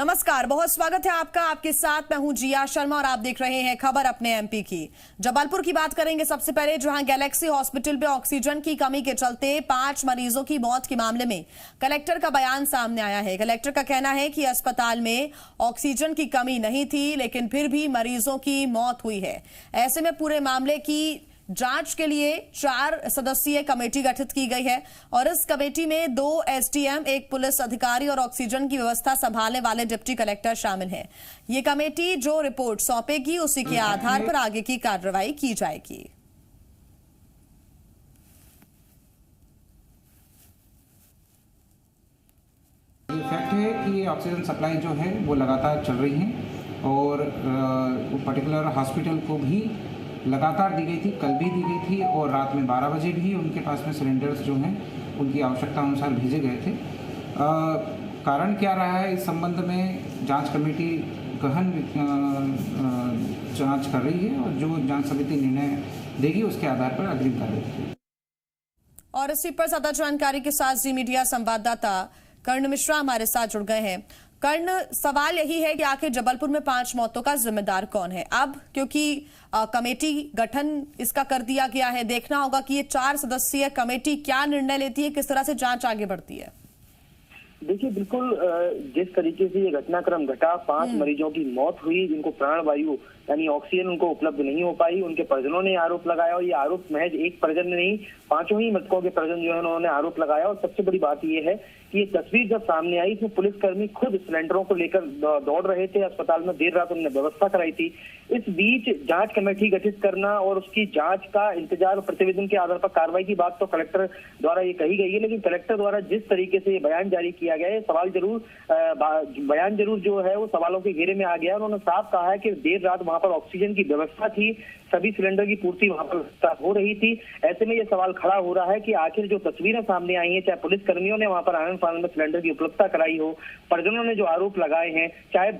नमस्कार, बहुत स्वागत है आपका। आपके साथ मैं हूं जिया शर्मा और आप देख रहे हैं खबर अपने एमपी की। जबलपुर की बात करेंगे सबसे पहले, जहां गैलेक्सी हॉस्पिटल में ऑक्सीजन की कमी के चलते 5 मरीजों की मौत के मामले में कलेक्टर का बयान सामने आया है। कलेक्टर का कहना है कि अस्पताल में ऑक्सीजन की कमी नहीं थी, लेकिन फिर भी मरीजों की मौत हुई है। ऐसे में पूरे मामले की जांच के लिए 4 सदस्यीय कमेटी गठित की गई है और इस कमेटी में 2 एसडीएम, 1 पुलिस अधिकारी और ऑक्सीजन की व्यवस्था संभालने वाले डिप्टी कलेक्टर शामिल हैं। ये कमेटी जो रिपोर्ट सौंपेगी उसी के आधार पर आगे की कार्रवाई की जाएगी। फैक्ट है कि ऑक्सीजन सप्लाई जो है वो लगातार चल रही है और पर्टिकुलर हॉस्पिटल को भी लगातार दी गई थी, कल भी दी गई थी और रात में 12 बजे भी उनके पास में सिलेंडर्स जो हैं उनकी आवश्यकता अनुसार भेजे गए थे। कारण क्या रहा है इस संबंध में जांच कमेटी गहन जांच कर रही है और जो जांच समिति निर्णय देगी उसके आधार पर अग्रिम कार्रवाई की। और इसी पर ज्यादा जानकारी के साथ जी मीडिया संवाददाता कर्ण मिश्रा हमारे साथ जुड़ गए हैं। कर्ण, सवाल यही है कि आखिर जबलपुर में 5 मौतों का जिम्मेदार कौन है? अब क्योंकि कमेटी गठन इसका कर दिया गया है, देखना होगा कि ये 4 सदस्यीय कमेटी क्या निर्णय लेती है, किस तरह से जांच आगे बढ़ती है। देखिए, बिल्कुल जिस तरीके से ये घटनाक्रम घटा, 5 मरीजों की मौत हुई जिनको प्राणवायु यानी ऑक्सीजन उनको उपलब्ध नहीं हो पाई, उनके परिजनों ने आरोप लगाया और ये आरोप महज एक परिजन ने नहीं, 5 ही मृतकों के परिजन जो है उन्होंने आरोप लगाया। और सबसे बड़ी बात ये है कि ये तस्वीर जब सामने आई इसमें पुलिसकर्मी खुद सिलेंडरों को लेकर दौड़ रहे थे अस्पताल में, देर रात उन्होंने व्यवस्था कराई थी। इस बीच जांच कमेटी गठित करना और उसकी जांच का इंतजार और प्रतिवेदन के आधार पर कार्रवाई की बात तो कलेक्टर द्वारा ये कही गई है, लेकिन कलेक्टर द्वारा जिस तरीके से ये बयान जारी किया गया है, सवाल जरूर बयान जरूर जो है वो सवालों के घेरे में आ गया। उन्होंने साफ कहा है कि देर रात वहां पर ऑक्सीजन की व्यवस्था थी, सभी सिलेंडर की पूर्ति वहां पर हो रही थी। ऐसे में ये सवाल खड़ा हो रहा है कि आखिर जो तस्वीरें सामने आई हैं, चाहे पुलिसकर्मियों ने वहां पर आनंद फानंद में सिलेंडर की उपलब्धता कराई हो, परिजनों ने जो आरोप लगाए हैं, चाहे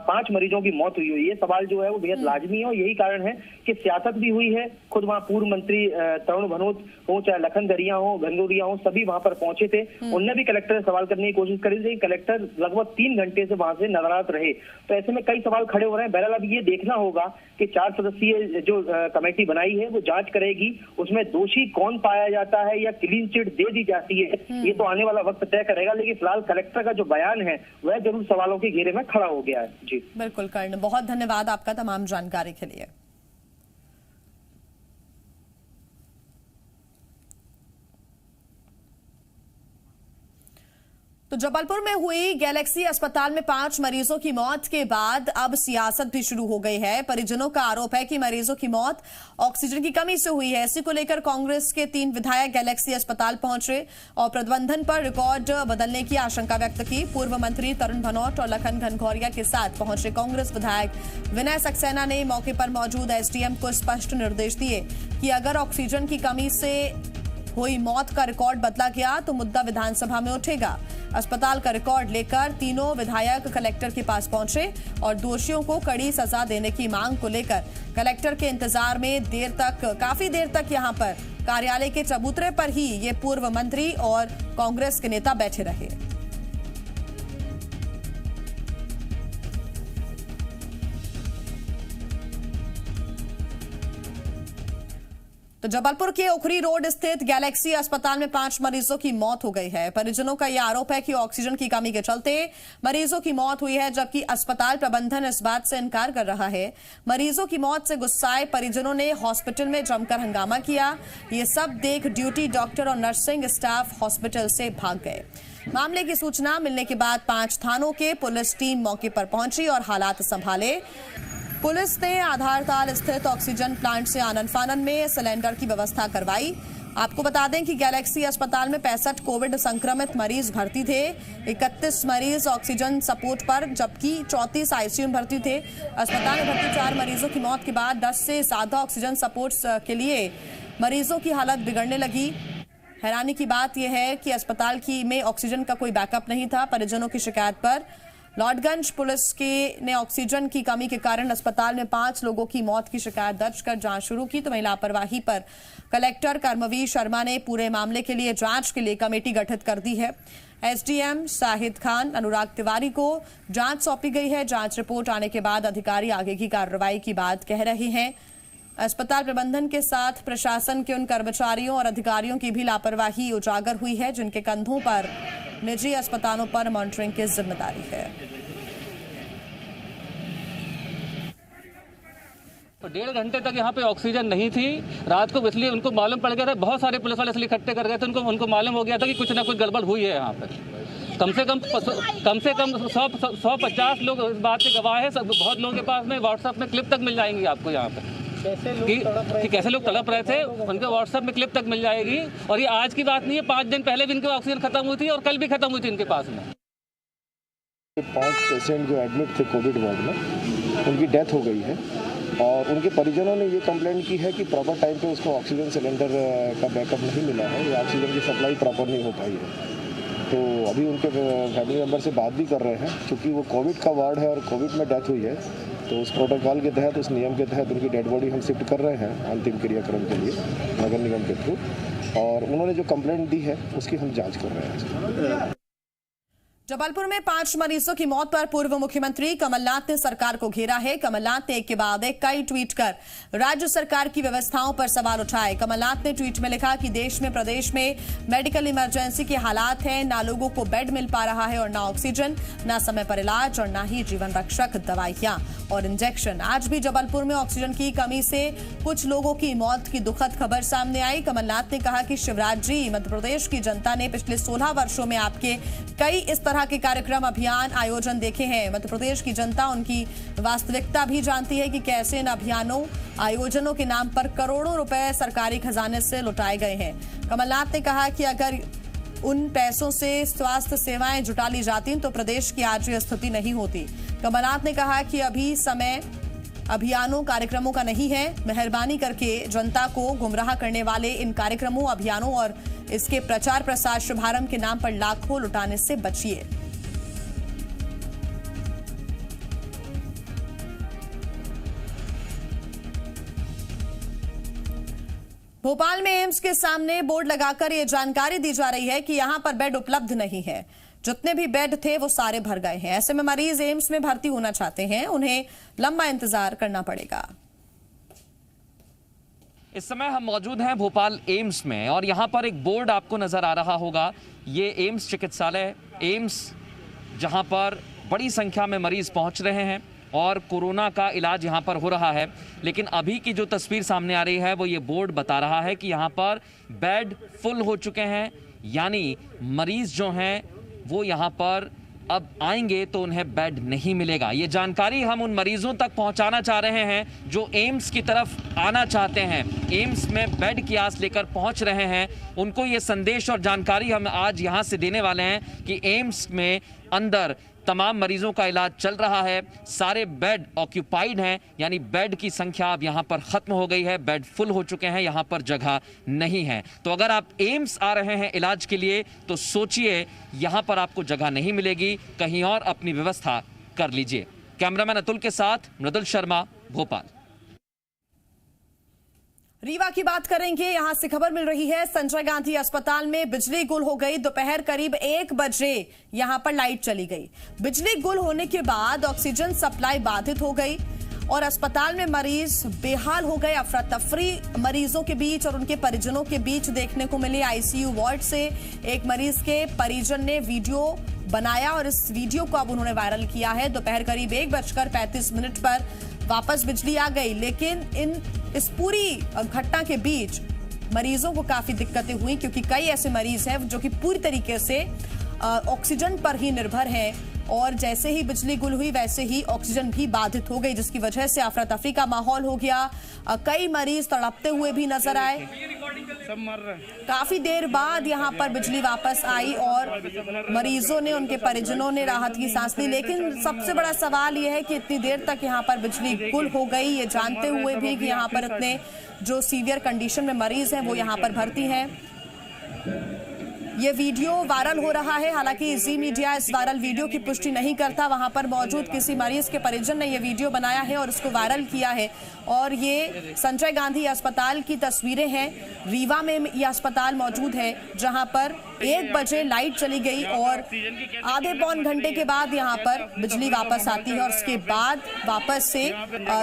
5 मरीजों की मौत हुई हो, ये सवाल जो है वो बेहद लाजमी है। और यही कारण है कि सियासत भी हुई है। खुद वहां पूर्व मंत्री तरुण भनोत हो, चाहे लखन दरिया हो, घनगोरिया हो, सभी वहां पर पहुंचे थे। उनने भी कलेक्टर से सवाल करने की कोशिश करी थी। कलेक्टर लगभग 3 घंटे से वहां से नजरात रहे। तो ऐसे में कई सवाल खड़े हो रहे हैं। बहरहाल अब ये देखना होगा कि 4 सदस्यीय जो कमेटी बनाई है वो जांच करेगी, उसमें दोषी कौन पाया जाता है या क्लीन चिट दे दी जाती है, ये तो आने वाला वक्त तय करेगा। लेकिन फिलहाल कलेक्टर का जो बयान है वह जरूर सवालों के घेरे में खड़ा हो गया है। जी बिल्कुल कर्ण, बहुत धन्यवाद आपका तमाम जानकारी के लिए। तो जबलपुर में हुई गैलेक्सी अस्पताल में 5 मरीजों की मौत के बाद अब सियासत भी शुरू हो गई है। परिजनों का आरोप है कि मरीजों की मौत ऑक्सीजन की कमी से हुई है। इसी को लेकर कांग्रेस के 3 विधायक गैलेक्सी अस्पताल पहुंचे और प्रबंधन पर रिकॉर्ड बदलने की आशंका व्यक्त की। पूर्व मंत्री तरुण भनोट और लखन घनघोरिया के साथ पहुंचे कांग्रेस विधायक विनय सक्सेना ने मौके पर मौजूद एसडीएम को स्पष्ट निर्देश दिए कि अगर ऑक्सीजन की कमी से हुई मौत का रिकॉर्ड बदला गया तो मुद्दा विधानसभा में उठेगा। अस्पताल का रिकॉर्ड लेकर तीनों विधायक कलेक्टर के पास पहुंचे और दोषियों को कड़ी सजा देने की मांग को लेकर कलेक्टर के इंतजार में काफी देर तक यहां पर कार्यालय के चबूतरे पर ही ये पूर्व मंत्री और कांग्रेस के नेता बैठे रहे। तो जबलपुर के उखरी रोड स्थित गैलेक्सी अस्पताल में 5 मरीजों की मौत हो गई है। परिजनों का यह आरोप है कि ऑक्सीजन की कमी के चलते मरीजों की मौत हुई है, जबकि अस्पताल प्रबंधन इस बात से इनकार कर रहा है। मरीजों की मौत से गुस्साए परिजनों ने हॉस्पिटल में जमकर हंगामा किया। ये सब देख ड्यूटी डॉक्टर और नर्सिंग स्टाफ हॉस्पिटल से भाग गए। मामले की सूचना मिलने के बाद 5 थानों के पुलिस टीम मौके पर पहुंची और हालात संभाले। पुलिस ने आधारताल स्थित ऑक्सीजन प्लांट से आनन फानन में सिलेंडर की व्यवस्था करवाई। आपको बता दें कि गैलेक्सी अस्पताल में 65 कोविड संक्रमित मरीज भर्ती थे। 31 मरीज ऑक्सीजन सपोर्ट पर, जबकि 34 आईसीयू में भर्ती थे। अस्पताल में भर्ती 4 मरीजों की मौत के बाद 10 से ज्यादा ऑक्सीजन सपोर्ट के लिए मरीजों की हालत बिगड़ने लगी। हैरानी की बात यह है कि अस्पताल में ऑक्सीजन का कोई बैकअप नहीं था। परिजनों की शिकायत पर लॉर्डगंज पुलिस ने ऑक्सीजन की कमी के कारण अस्पताल में 5 लोगों की मौत की शिकायत दर्ज कर जांच शुरू की। तो वहीं लापरवाही पर कलेक्टर कर्मवीर शर्मा ने पूरे मामले के लिए जांच के लिए कमेटी गठित कर दी है। एसडीएम शाहिद खान अनुराग तिवारी को जांच सौंपी गई है। जांच रिपोर्ट आने के बाद अधिकारी आगे की कार्रवाई की बात कह रहे हैं। अस्पताल प्रबंधन के साथ प्रशासन के उन कर्मचारियों और अधिकारियों की भी लापरवाही उजागर हुई है जिनके कंधों पर निजी अस्पतालों पर मॉनिटरिंग की जिम्मेदारी है। तो 1.5 घंटे तक यहाँ पे ऑक्सीजन नहीं थी। रात को इसलिए उनको मालूम पड़ गया था, बहुत सारे पुलिस वाले इसलिए इकट्ठे कर गए थे, उनको मालूम हो गया था कि कुछ ना कुछ गड़बड़ हुई है यहाँ पे। कम से कम 150 लोग इस बात के गवाह है। बहुत लोगों के पास में व्हाट्सएप में क्लिप तक मिल जाएंगी आपको यहाँ पे कि कैसे लोग तड़प रहे थे, उनके व्हाट्सएप में क्लिप तक मिल जाएगी। और ये आज की बात नहीं है, 5 दिन पहले भी इनकी ऑक्सीजन खत्म हुई थी और कल भी खत्म हुई थी इनके पास में। 5 पेशेंट जो एडमिट थे कोविड वार्ड में, उनकी डेथ हो गई है और उनके परिजनों ने ये कंप्लेंट की है कि प्रॉपर टाइम पे उसको ऑक्सीजन सिलेंडर का बैकअप नहीं मिला है या ऑक्सीजन की सप्लाई प्रॉपर नहीं हो पाई है। तो अभी उनके फैमिली मेम्बर से बात भी कर रहे हैं, क्योंकि वो कोविड का वार्ड है और कोविड में डेथ हुई है, तो उस प्रोटोकॉल के तहत, उस नियम के तहत उनकी डेड बॉडी हम शिफ्ट कर रहे हैं अंतिम क्रियाक्रम के लिए नगर निगम के थ्रू। और उन्होंने जो कंप्लेंट दी है उसकी हम जांच कर रहे हैं। जबलपुर में 5 मरीजों की मौत पर पूर्व मुख्यमंत्री कमलनाथ ने सरकार को घेरा है। कमलनाथ ने एक के बाद एक कई ट्वीट कर राज्य सरकार की व्यवस्थाओं पर सवाल उठाए। कमलनाथ ने ट्वीट में लिखा कि देश में प्रदेश में मेडिकल इमरजेंसी के हालात हैं, ना लोगों को बेड मिल पा रहा है और ना ऑक्सीजन, ना समय पर इलाज और ना ही जीवन रक्षक दवाइयां और इंजेक्शन। आज भी जबलपुर में ऑक्सीजन की कमी से कुछ लोगों की मौत की दुखद खबर सामने आई। कमलनाथ ने कहा कि शिवराज जी, मध्य प्रदेश की जनता ने पिछले 16 वर्षों में आपके कई इस तरह के कार्यक्रम, अभियान, आयोजन देखे हैं। मध्य प्रदेश की जनता उनकी वास्तविकता भी जानती है कि कैसे इन अभियानों, आयोजनों के नाम पर करोड़ों रुपए सरकारी खजाने से लुटाए गए हैं। कमलनाथ ने कहा कि अगर उन पैसों से स्वास्थ्य सेवाएं जुटा ली जाती तो प्रदेश की आज ये स्थिति नहीं होती। कमलनाथ ने कहा कि अभी समय अभियानों, कार्यक्रमों का नहीं है। मेहरबानी करके जनता को गुमराह करने वाले इन कार्यक्रमों, अभियानों और इसके प्रचार प्रसार शुभारंभ के नाम पर लाखों लुटाने से बचिए। भोपाल में एम्स के सामने बोर्ड लगाकर यह जानकारी दी जा रही है कि यहां पर बेड उपलब्ध नहीं है। जितने भी बेड थे वो सारे भर गए हैं। ऐसे में मरीज एम्स में भर्ती होना चाहते हैं, उन्हें लंबा इंतजार करना पड़ेगा। इस समय हम मौजूद हैं भोपाल एम्स में और यहाँ पर एक बोर्ड आपको नजर आ रहा होगा। ये एम्स चिकित्सालय, एम्स जहाँ पर बड़ी संख्या में मरीज पहुँच रहे हैं और कोरोना का इलाज यहाँ पर हो रहा है। लेकिन अभी की जो तस्वीर सामने आ रही है वो ये बोर्ड बता रहा है कि यहाँ पर बेड फुल हो चुके हैं, यानी मरीज जो हैं वो यहाँ पर अब आएंगे तो उन्हें बेड नहीं मिलेगा। ये जानकारी हम उन मरीजों तक पहुंचाना चाह रहे हैं जो एम्स की तरफ आना चाहते हैं, एम्स में बेड की आस लेकर पहुंच रहे हैं। उनको ये संदेश और जानकारी हम आज यहाँ से देने वाले हैं कि एम्स में अंदर तमाम मरीजों का इलाज चल रहा है, सारे बेड ऑक्यूपाइड हैं, यानी बेड की संख्या अब यहाँ पर खत्म हो गई है, बेड फुल हो चुके हैं, यहाँ पर जगह नहीं है। तो अगर आप एम्स आ रहे हैं इलाज के लिए तो सोचिए यहाँ पर आपको जगह नहीं मिलेगी, कहीं और अपनी व्यवस्था कर लीजिए। कैमरामैन अतुल के साथ मृदुल शर्मा, भोपाल। रीवा की बात करेंगे। यहां से खबर मिल रही है संजय गांधी अस्पताल में बिजली गुल हो गई। दोपहर करीब 1 बजे यहां पर लाइट चली गई। बिजली गुल होने के बाद ऑक्सीजन सप्लाई बाधित हो गई और अस्पताल में मरीज बेहाल हो गए। अफरा तफरी मरीजों के बीच और उनके परिजनों के बीच देखने को मिली। आईसीयू वार्ड से एक मरीज के परिजन ने वीडियो बनाया और इस वीडियो को अब उन्होंने वायरल किया है। दोपहर करीब 1:35 पर वापस बिजली आ गई, लेकिन इस पूरी घटना के बीच मरीजों को काफी दिक्कतें हुई, क्योंकि कई ऐसे मरीज हैं जो कि पूरी तरीके से ऑक्सीजन पर ही निर्भर हैं और जैसे ही बिजली गुल हुई वैसे ही ऑक्सीजन भी बाधित हो गई, जिसकी वजह से अफरा तफरी का माहौल हो गया। कई मरीज तड़पते हुए भी नजर आए। काफी देर बाद यहां पर बिजली वापस आई और मरीजों ने, उनके परिजनों ने राहत की सांस ली। लेकिन सबसे बड़ा सवाल यह है कि इतनी देर तक यहां पर बिजली गुल हो गई, ये जानते हुए भी कि यहां पर इतने जो सीवियर कंडीशन में मरीज हैं वो यहां पर भर्ती हैं। ये वीडियो वायरल हो रहा है। हालांकि जी मीडिया इस वायरल वीडियो की पुष्टि नहीं करता। वहां पर मौजूद किसी मरीज के परिजन ने ये वीडियो बनाया है और उसको वायरल किया है। और ये संजय गांधी अस्पताल की तस्वीरें हैं। रीवा में ये अस्पताल मौजूद है, जहां पर 1 बजे लाइट चली गई और आधे पौन घंटे के बाद यहाँ पर बिजली वापस आती है और उसके बाद वापस से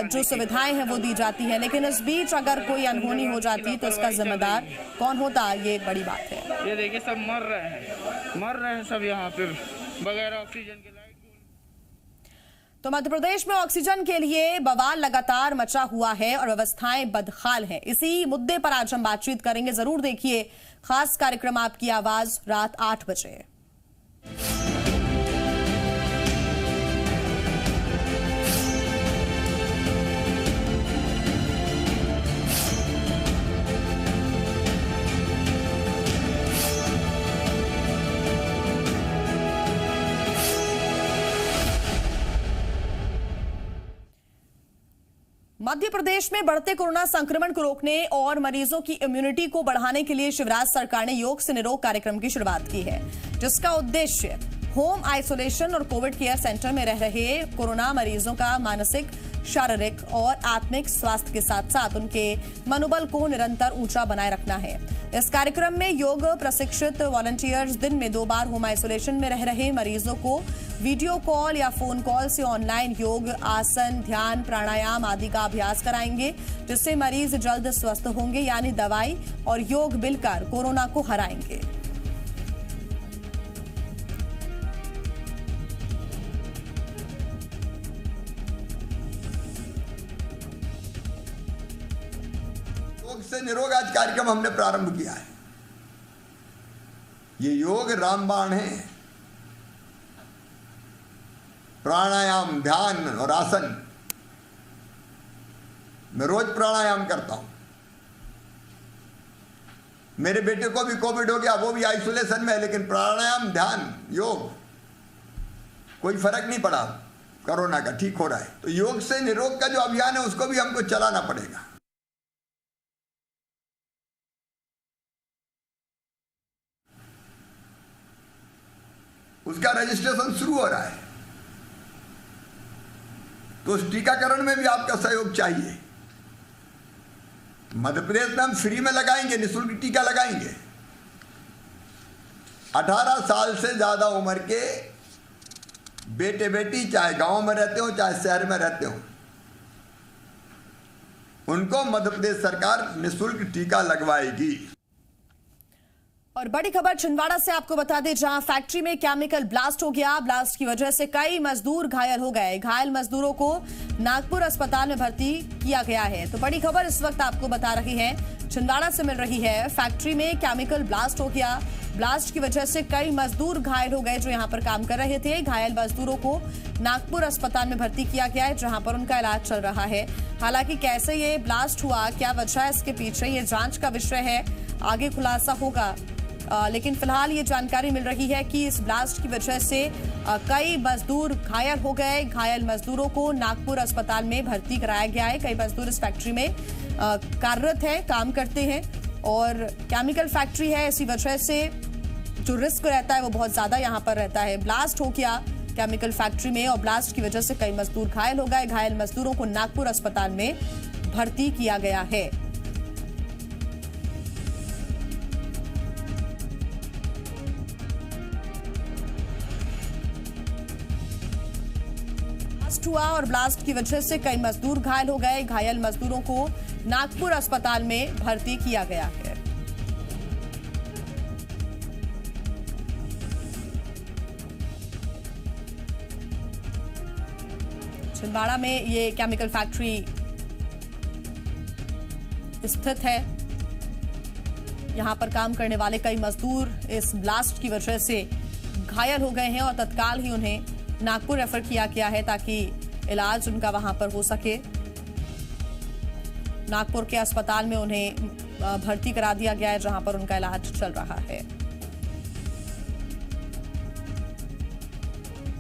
जो सुविधाएं हैं वो दी जाती है। लेकिन इस बीच अगर कोई अनहोनी हो जाती तो इसका जिम्मेदार कौन होता, ये बड़ी बात है। ये देखिए सब मर रहे हैं सब यहाँ पे बगैर ऑक्सीजन के। तो मध्य प्रदेश में ऑक्सीजन के लिए बवाल लगातार मचा हुआ है और व्यवस्थाएं बदहाल हैं। इसी मुद्दे पर आज हम बातचीत करेंगे। जरूर देखिए खास कार्यक्रम आपकी आवाज रात 8 बजे। मध्य प्रदेश में बढ़ते कोरोना संक्रमण को रोकने और मरीजों की इम्यूनिटी को बढ़ाने के लिए शिवराज सरकार ने योग से निरोग कार्यक्रम की शुरुआत की है, जिसका उद्देश्य होम आइसोलेशन और कोविड केयर सेंटर में रह रहे कोरोना मरीजों का मानसिक, शारीरिक और आत्मिक स्वास्थ्य के साथ साथ उनके मनोबल को निरंतर ऊंचा बनाए रखना है। इस कार्यक्रम में योग प्रशिक्षित वॉलंटियर्स दिन में 2 बार होम आइसोलेशन में रह रहे मरीजों को वीडियो कॉल या फोन कॉल से ऑनलाइन योग, आसन, ध्यान, प्राणायाम आदि का अभ्यास कराएंगे, जिससे मरीज जल्द स्वस्थ होंगे। यानी दवाई और योग मिलकर कोरोना को हराएंगे। योग से निरोग आज कार्यक्रम हमने प्रारंभ किया है। ये योग रामबाण है। प्राणायाम, ध्यान और आसन, मैं रोज प्राणायाम करता हूं। मेरे बेटे को भी कोविड हो गया, वो भी आइसोलेशन में है, लेकिन प्राणायाम, ध्यान, योग कोई फर्क नहीं पड़ा। कोरोना का ठीक हो रहा है। तो योग से निरोग का जो अभियान है उसको भी हमको चलाना पड़ेगा। उसका रजिस्ट्रेशन शुरू हो रहा है, तो उस टीकाकरण में भी आपका सहयोग चाहिए। मध्य प्रदेश में हम फ्री में लगाएंगे, निःशुल्क टीका लगाएंगे। 18 साल से ज्यादा उम्र के बेटे बेटी, चाहे गांव में रहते हो चाहे शहर में रहते हो, उनको मध्य प्रदेश सरकार निःशुल्क टीका लगवाएगी। और बड़ी खबर छिंदवाड़ा से आपको बता दें, जहां फैक्ट्री में केमिकल ब्लास्ट हो गया। ब्लास्ट की वजह से कई मजदूर घायल हो गए। घायल मजदूरों को नागपुर अस्पताल में भर्ती किया गया है। तो बड़ी खबर इस वक्त आपको बता रही है, छिंदवाड़ा से मिल रही है। फैक्ट्री में केमिकल ब्लास्ट हो गया। ब्लास्ट की वजह से कई मजदूर घायल हो गए जो यहां पर काम कर रहे थे। घायल मजदूरों को नागपुर अस्पताल में भर्ती किया गया है, जहां पर उनका इलाज चल रहा है। हालांकि कैसे ये ब्लास्ट हुआ, क्या वजह है इसके पीछे, ये जांच का विषय है, आगे खुलासा होगा। लेकिन फिलहाल ये जानकारी मिल रही है कि इस ब्लास्ट की वजह से कई मजदूर घायल हो गए। घायल मजदूरों को नागपुर अस्पताल में भर्ती कराया गया है। कई मजदूर इस फैक्ट्री में कार्यरत हैं, काम करते हैं और केमिकल फैक्ट्री है, इसी वजह से जो रिस्क रहता है वो बहुत ज्यादा यहाँ पर रहता है। ब्लास्ट हो गया केमिकल फैक्ट्री में और ब्लास्ट की वजह से कई मजदूर घायल हो गए। घायल मजदूरों को नागपुर अस्पताल में भर्ती किया गया है। ब्लास्ट हुआ और ब्लास्ट की वजह से कई मजदूर घायल हो गए। घायल मजदूरों को नागपुर अस्पताल में भर्ती किया गया है। छिंदवाड़ा में ये केमिकल फैक्ट्री स्थित है। यहां पर काम करने वाले कई मजदूर इस ब्लास्ट की वजह से घायल हो गए हैं और तत्काल ही उन्हें नागपुर रेफर किया गया है ताकि इलाज उनका वहां पर हो सके। नागपुर के अस्पताल में उन्हें भर्ती करा दिया गया है, जहां पर उनका इलाज चल रहा है।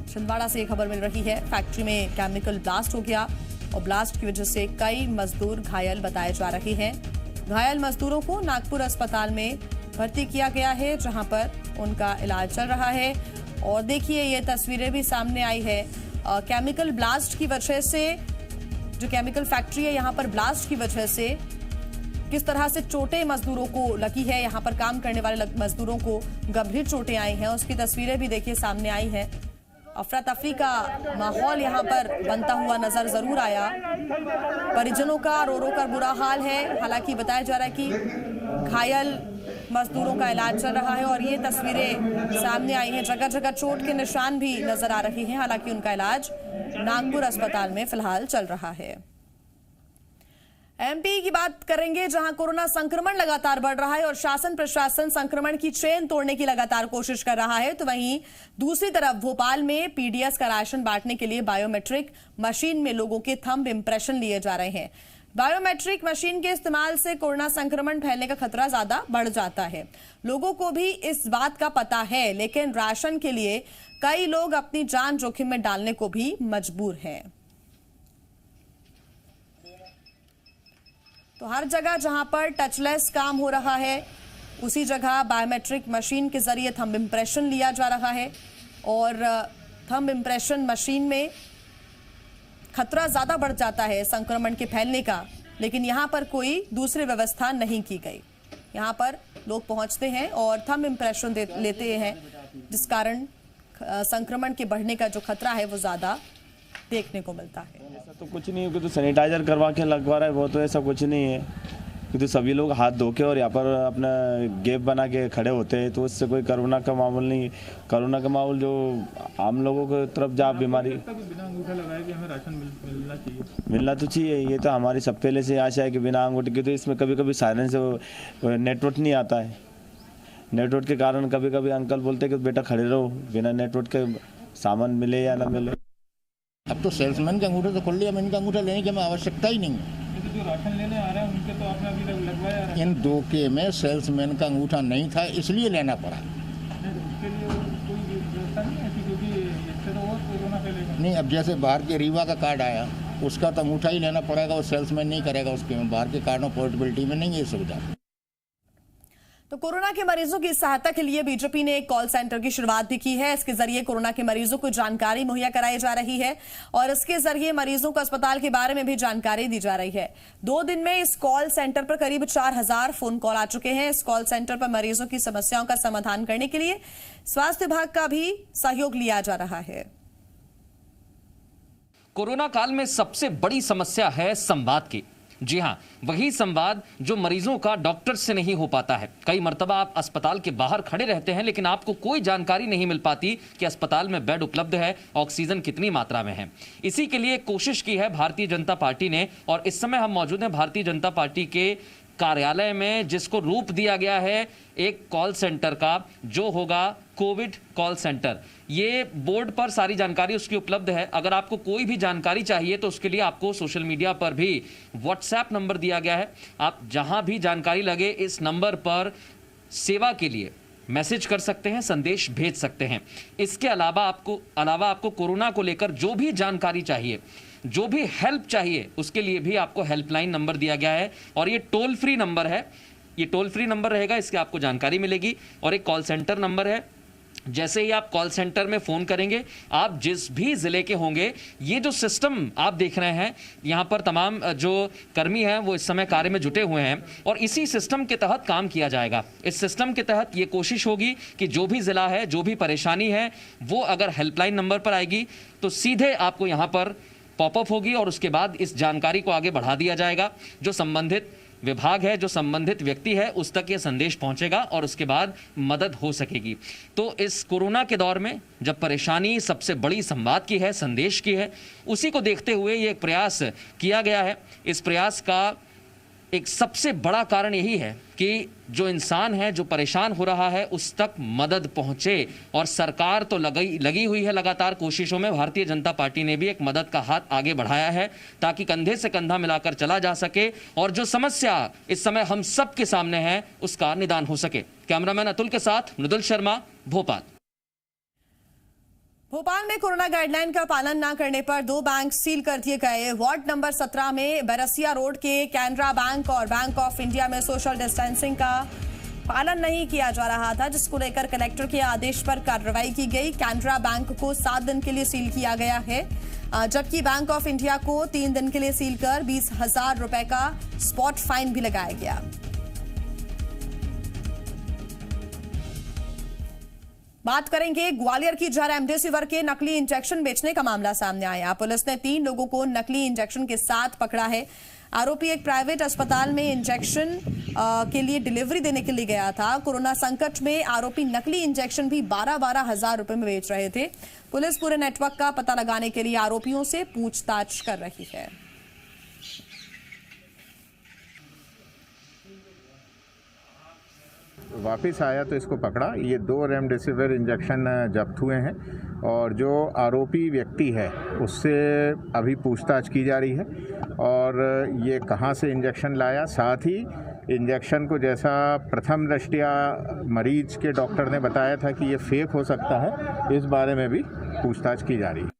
छिंदवाड़ा से खबर मिल रही है, फैक्ट्री में केमिकल ब्लास्ट हो गया और ब्लास्ट की वजह से कई मजदूर घायल बताए जा रहे हैं। घायल मजदूरों को नागपुर अस्पताल में भर्ती किया गया है, जहां पर उनका इलाज चल रहा है। और देखिए ये तस्वीरें भी सामने आई है केमिकल ब्लास्ट की वजह से, जो केमिकल फैक्ट्री है यहां पर ब्लास्ट की वजह से किस तरह से चोटें मजदूरों को लगी है। यहां पर काम करने वाले मजदूरों को गंभीर चोटें आई हैं, उसकी तस्वीरें भी देखिए सामने आई हैं। अफरा तफरी का माहौल यहां पर बनता हुआ नजर जरूर आया। परिजनों का रो रो कर बुरा हाल है। हालांकि बताया जा रहा है कि घायल मजदूरों का इलाज चल रहा है और ये तस्वीरें सामने आई हैं। जगह जगह चोट के निशान भी नजर आ रहे हैं। हालांकि उनका इलाज नागपुर अस्पताल में फिलहाल चल रहा है। एमपी की बात करेंगे, जहां कोरोना संक्रमण लगातार बढ़ रहा है और शासन प्रशासन संक्रमण की चेन तोड़ने की लगातार कोशिश कर रहा है। तो वहीं दूसरी तरफ भोपाल में पीडीएस का राशन बांटने के लिए बायोमेट्रिक मशीन में लोगों के थंब इंप्रेशन लिए जा रहे हैं। बायोमेट्रिक मशीन के इस्तेमाल से कोरोना संक्रमण फैलने का खतरा ज्यादा बढ़ जाता है। लोगों को भी इस बात का पता है, लेकिन राशन के लिए कई लोग अपनी जान जोखिम में डालने को भी मजबूर हैं। तो हर जगह जहां पर टचलेस काम हो रहा है, उसी जगह बायोमेट्रिक मशीन के जरिए थंब इंप्रेशन लिया जा रहा है। और थंब इंप्रेशन मशीन में खतरा ज्यादा बढ़ जाता है संक्रमण के फैलने का, लेकिन यहां पर कोई दूसरी व्यवस्था नहीं की गई। यहां पर लोग पहुंचते हैं और थंब इंप्रेशन लेते हैं, जिस कारण संक्रमण के बढ़ने का जो खतरा है वो ज्यादा देखने को मिलता है। ऐसा तो कुछ नहीं है कि तो सैनिटाइजर करवा के लगवा रहा है, वो तो ऐसा कुछ नहीं है कि तो सभी लोग हाथ धो के और यहाँ पर अपना गैप बना के खड़े होते हैं, तो उससे कोई कोरोना का मामूल नहीं है। कोरोना का मामूल जो आम लोगों की तरफ जा बीमारी बिना अंगूठा लगाए कि हमें राशन मिलना चाहिए, मिलना तो चाहिए। ये तो हमारी सब पहले से आशा है कि बिना अंगूठे की, तो इसमें कभी कभी साइलेंस नेटवर्क नहीं आता है। नेटवर्क के कारण कभी कभी अंकल बोलते हैं कि बेटा खड़े रहो, बिना नेटवर्क के सामान मिले या ना मिले। अब तो सेल्समैन का अंगूठा तो खोल लिया, इनका अंगूठा लेने की हमें आवश्यकता ही नहीं है। जो राशन लेने आ रहे हैं उनके तो आपने अभी तक लगवाया है। इन दो के में सेल्समैन का अंगूठा नहीं था, इसलिए लेना पड़ा। उसके लिए कोई व्यवस्था नहीं है क्योंकि इससे तो और कोरोना फैलेगा। नहीं, अब जैसे बाहर के रीवा का कार्ड आया, उसका तो अंगूठा ही लेना पड़ेगा, और सेल्समैन नहीं करेगा उसके में। बाहर के कार्डों पोर्टेबिलिटी में नहीं है सुविधा। तो कोरोना के मरीजों की सहायता के लिए बीजेपी ने एक कॉल सेंटर की शुरुआत भी की है। इसके जरिए कोरोना के मरीजों को जानकारी मुहैया कराई जा रही है और इसके जरिए मरीजों को अस्पताल के बारे में भी जानकारी दी जा रही है। 2 दिन में इस कॉल सेंटर पर करीब 4000 फोन कॉल आ चुके हैं। इस कॉल सेंटर पर मरीजों की समस्याओं का समाधान करने के लिए स्वास्थ्य विभाग का भी सहयोग लिया जा रहा है। कोरोना काल में सबसे बड़ी समस्या है संवाद की। जी हां, वही संवाद जो मरीजों का डॉक्टर से नहीं हो पाता है। कई मर्तबा आप अस्पताल के बाहर खड़े रहते हैं, लेकिन आपको कोई जानकारी नहीं मिल पाती कि अस्पताल में बेड उपलब्ध है, ऑक्सीजन कितनी मात्रा में है। इसी के लिए कोशिश की है भारतीय जनता पार्टी ने, और इस समय हम मौजूद हैं भारतीय जनता पार्टी के कार्यालय में, जिसको रूप दिया गया है एक कॉल सेंटर का, जो होगा कोविड कॉल सेंटर। ये बोर्ड पर सारी जानकारी उसकी उपलब्ध है। अगर आपको कोई भी जानकारी चाहिए तो उसके लिए आपको सोशल मीडिया पर भी व्हाट्सएप नंबर दिया गया है। आप जहां भी जानकारी लगे इस नंबर पर सेवा के लिए मैसेज कर सकते हैं, संदेश भेज सकते हैं। इसके अलावा आपको कोरोना को लेकर जो भी जानकारी चाहिए, जो भी हेल्प चाहिए, उसके लिए भी आपको हेल्पलाइन नंबर दिया गया है और ये टोल फ्री नंबर है। ये टोल फ्री नंबर रहेगा, इसके आपको जानकारी मिलेगी। और एक कॉल सेंटर नंबर है। जैसे ही आप कॉल सेंटर में फोन करेंगे, आप जिस भी जिले के होंगे, ये जो सिस्टम आप देख रहे हैं, यहाँ पर तमाम जो कर्मी हैं वो इस समय कार्य में जुटे हुए हैं और इसी सिस्टम के तहत काम किया जाएगा। इस सिस्टम के तहत ये कोशिश होगी कि जो भी जिला है, जो भी परेशानी है, वो अगर हेल्पलाइन नंबर पर आएगी तो सीधे आपको यहाँ पर पॉपअप होगी और उसके बाद इस जानकारी को आगे बढ़ा दिया जाएगा। जो संबंधित विभाग है, जो संबंधित व्यक्ति है, उस तक ये संदेश पहुंचेगा और उसके बाद मदद हो सकेगी। तो इस कोरोना के दौर में जब परेशानी सबसे बड़ी संवाद की है, संदेश की है, उसी को देखते हुए ये एक प्रयास किया गया है। इस प्रयास का एक सबसे बड़ा कारण यही है कि जो इंसान है, जो परेशान हो रहा है, उस तक मदद पहुंचे। और सरकार तो लगी हुई है लगातार कोशिशों में। भारतीय जनता पार्टी ने भी एक मदद का हाथ आगे बढ़ाया है ताकि कंधे से कंधा मिलाकर चला जा सके और जो समस्या इस समय हम सब के सामने है उसका निदान हो सके। कैमरामैन अतुल के साथ मृदुल शर्मा, भोपाल। भोपाल में कोरोना गाइडलाइन का पालन न करने पर 2 बैंक सील कर दिए गए। वार्ड नंबर 17 में बैरसिया रोड के कैनरा बैंक और बैंक ऑफ इंडिया में सोशल डिस्टेंसिंग का पालन नहीं किया जा रहा था, जिसको लेकर कलेक्टर के आदेश पर कार्रवाई की गई। कैनरा बैंक को 7 दिन के लिए सील किया गया है, जबकि बैंक ऑफ इंडिया को 3 दिन के लिए सील कर 20,000 रुपए का स्पॉट फाइन भी लगाया गया। बात करेंगे ग्वालियर की, जहां रेमडेसिविर के नकली इंजेक्शन बेचने का मामला सामने आया। पुलिस ने 3 लोगों को नकली इंजेक्शन के साथ पकड़ा है। आरोपी एक प्राइवेट अस्पताल में इंजेक्शन के लिए डिलीवरी देने के लिए गया था। कोरोना संकट में आरोपी नकली इंजेक्शन भी 12-12 हजार रुपए में बेच रहे थे। पुलिस पूरे नेटवर्क का पता लगाने के लिए आरोपियों से पूछताछ कर रही है। वापिस आया तो इसको पकड़ा। ये 2 रेमडेसिविर इंजेक्शन जब्त हुए हैं और जो आरोपी व्यक्ति है उससे अभी पूछताछ की जा रही है और ये कहाँ से इंजेक्शन लाया, साथ ही इंजेक्शन को जैसा प्रथम दृष्टया मरीज के डॉक्टर ने बताया था कि ये फेक हो सकता है, इस बारे में भी पूछताछ की जा रही है।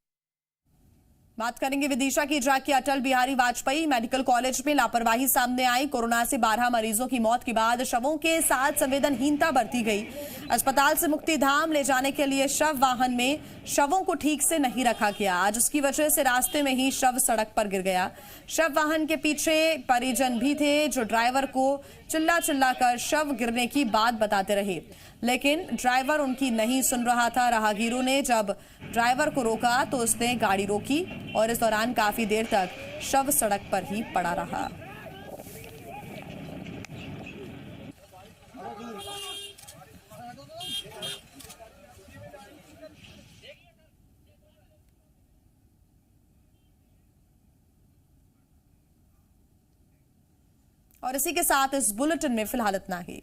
बात करेंगे विदिशा की, जहां अटल बिहारी वाजपेयी मेडिकल कॉलेज में लापरवाही सामने आई। कोरोना से 12 मरीजों की मौत के बाद शवों के साथ संवेदनहीनता बरती गई। अस्पताल से मुक्तिधाम ले जाने के लिए शव वाहन में शवों को ठीक से नहीं रखा गया, आज उसकी वजह से रास्ते में ही शव सड़क पर गिर गया। शव वाहन के पीछे परिजन भी थे, जो ड्राइवर को चिल्ला चिल्ला कर शव गिरने की बात बताते रहे, लेकिन ड्राइवर उनकी नहीं सुन रहा था। राहगीरों ने जब ड्राइवर को रोका तो उसने गाड़ी रोकी और इस दौरान काफी देर तक शव सड़क पर ही पड़ा रहा। और इसी के साथ इस बुलेटिन में फिलहाल इतना ही।